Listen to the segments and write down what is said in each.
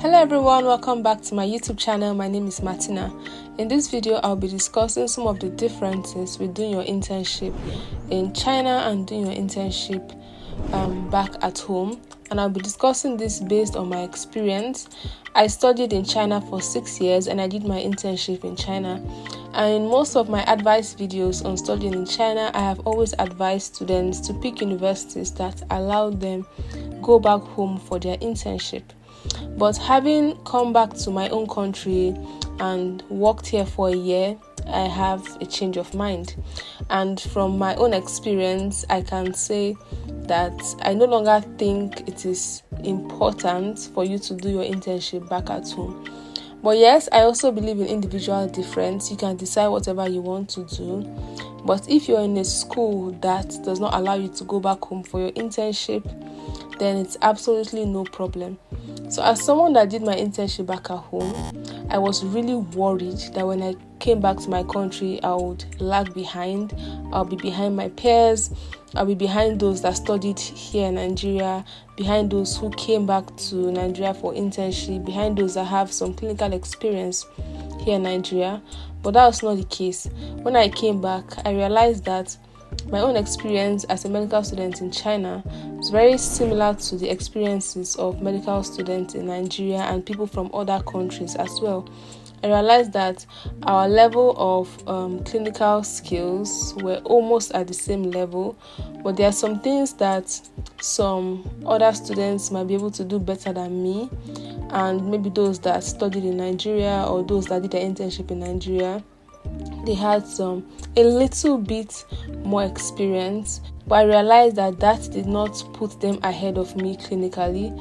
Hello everyone, welcome back to my YouTube channel. My name is Martina. In this video, I'll be discussing some of the differences with doing your internship in China and doing your internship back at home. And I'll be discussing this based on my experience. I studied in China for 6 years and I did my internship in China. And in most of my advice videos on studying in China, I have always advised students to pick universities that allow them go back home for their internship. But having come back to my own country and worked here for a year, I have a change of mind. And from my own experience, I can say that I no longer think it is important for you to do your internship back at home. But yes, I also believe in individual difference. You can decide whatever you want to do. But if you're in a school that does not allow you to go back home for your internship, then it's absolutely no problem. So as someone that did my internship back at home, I was really worried that when I came back to my country, I would lag behind. I'll be behind my peers. I'll be behind those that studied here in Nigeria, behind those who came back to Nigeria for internship, behind those that have some clinical experience here in Nigeria. But that was not the case. When I came back, I realized that my own experience as a medical student in China is very similar to the experiences of medical students in Nigeria and people from other countries as well. I realized that our level of clinical skills were almost at the same level, but there are some things that some other students might be able to do better than me, and maybe those that studied in Nigeria or those that did their internship in Nigeria, they had a little bit more experience, but I realized that did not put them ahead of me clinically.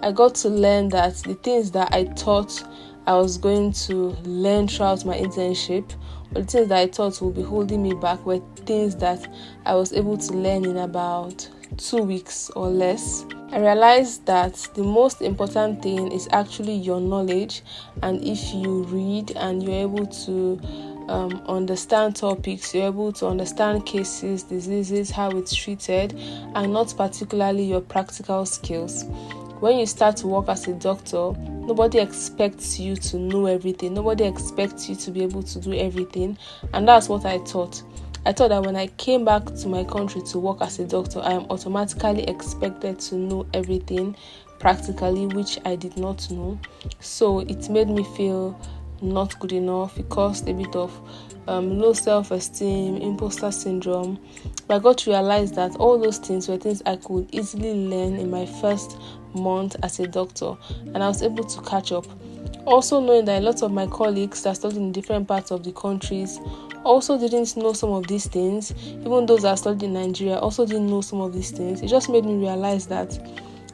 I got to learn that the things that I thought I was going to learn throughout my internship, or the things that I thought would be holding me back, were things that I was able to learn in about 2 weeks or less. I realized that the most important thing is actually your knowledge, and if you read and you're able to understand topics, you're able to understand cases, diseases, how it's treated, and not particularly your practical skills. When you start to work as a doctor, nobody expects you to know everything. Nobody expects you to be able to do everything. And that's what I thought. I thought that when I came back to my country to work as a doctor, I am automatically expected to know everything practically, which I did not know. So it made me feel not good enough. It caused a bit of low self-esteem, imposter syndrome. But I got to realize that all those things were things I could easily learn in my first month as a doctor, and I was able to catch up. Also knowing that a lot of my colleagues that studied in different parts of the countries also didn't know some of these things. Even those that studied in Nigeria also didn't know some of these things. It just made me realize that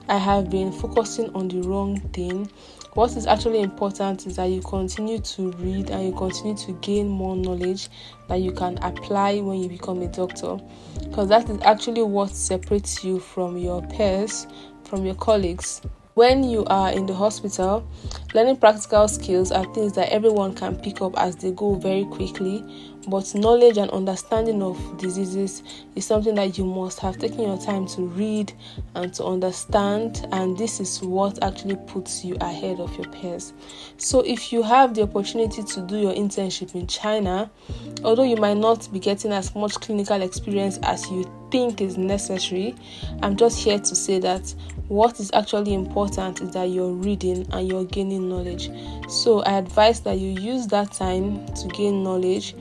I have been focusing on the wrong thing. What is actually important is that you continue to read and you continue to gain more knowledge that you can apply when you become a doctor, because that is actually what separates you from your peers, from your colleagues. When you are in the hospital, learning practical skills are things that everyone can pick up as they go very quickly, but knowledge and understanding of diseases is something that you must have taken your time to read and to understand, and this is what actually puts you ahead of your peers. So if you have the opportunity to do your internship in China, although you might not be getting as much clinical experience as you think is necessary, I'm just here to say that what is actually important is that you're reading and you're gaining knowledge. So I advise that you use that time to gain knowledge,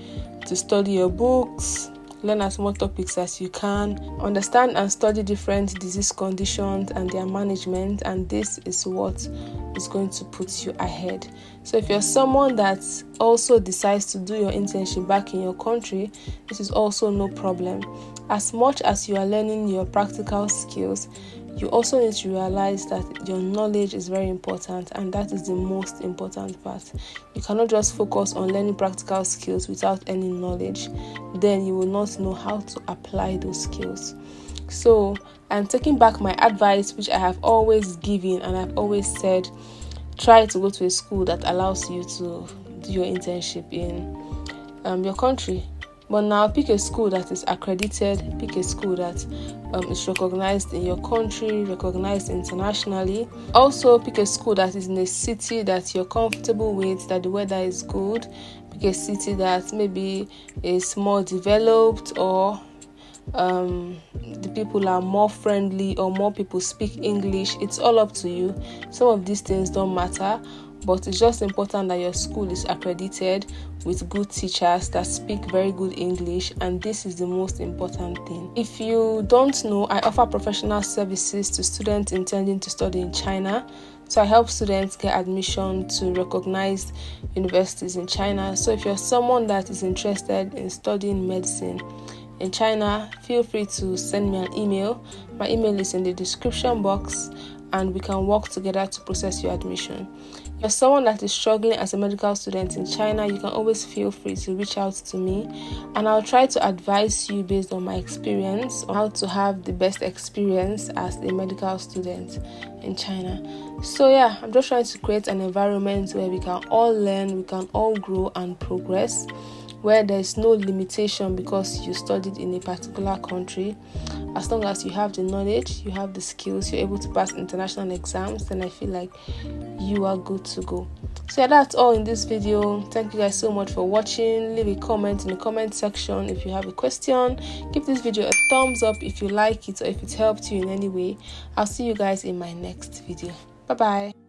to study your books, learn as much topics as you can, understand and study different disease conditions and their management, and this is what is going to put you ahead. So if you're someone that also decides to do your internship back in your country, this is also no problem. As much as you are learning your practical skills, you also need to realize that your knowledge is very important, and that is the most important part. You cannot just focus on learning practical skills without any knowledge. Then you will not know how to apply those skills. So I'm taking back my advice, which I have always given, and I've always said, try to go to a school that allows you to do your internship in your country. But now pick a school that is accredited, pick a school that is recognized in your country, recognized internationally. Also pick a school that is in a city that you're comfortable with, that the weather is good. Pick a city that maybe is more developed, or the people are more friendly, or more people speak English. It's all up to you. Some of these things don't matter, but it's just important that your school is accredited with good teachers that speak very good English, and this is the most important thing. If you don't know, I offer professional services to students intending to study in China. So I help students get admission to recognized universities in China. So if you're someone that is interested in studying medicine in China, feel free to send me an email. My email is in the description box, and we can work together to process your admission. If you're someone that is struggling as a medical student in China, you can always feel free to reach out to me, and I'll try to advise you based on my experience on how to have the best experience as a medical student in China. So yeah, I'm just trying to create an environment where we can all learn, we can all grow and progress, where there is no limitation because you studied in a particular country. As long as you have the knowledge, you have the skills, you're able to pass international exams, then I feel like you are good to go. So yeah, that's all in this video. Thank you guys so much for watching. Leave a comment in the comment section if you have a question. Give this video a thumbs up if you like it or if it helped you in any way. I'll see you guys in my next video. Bye bye.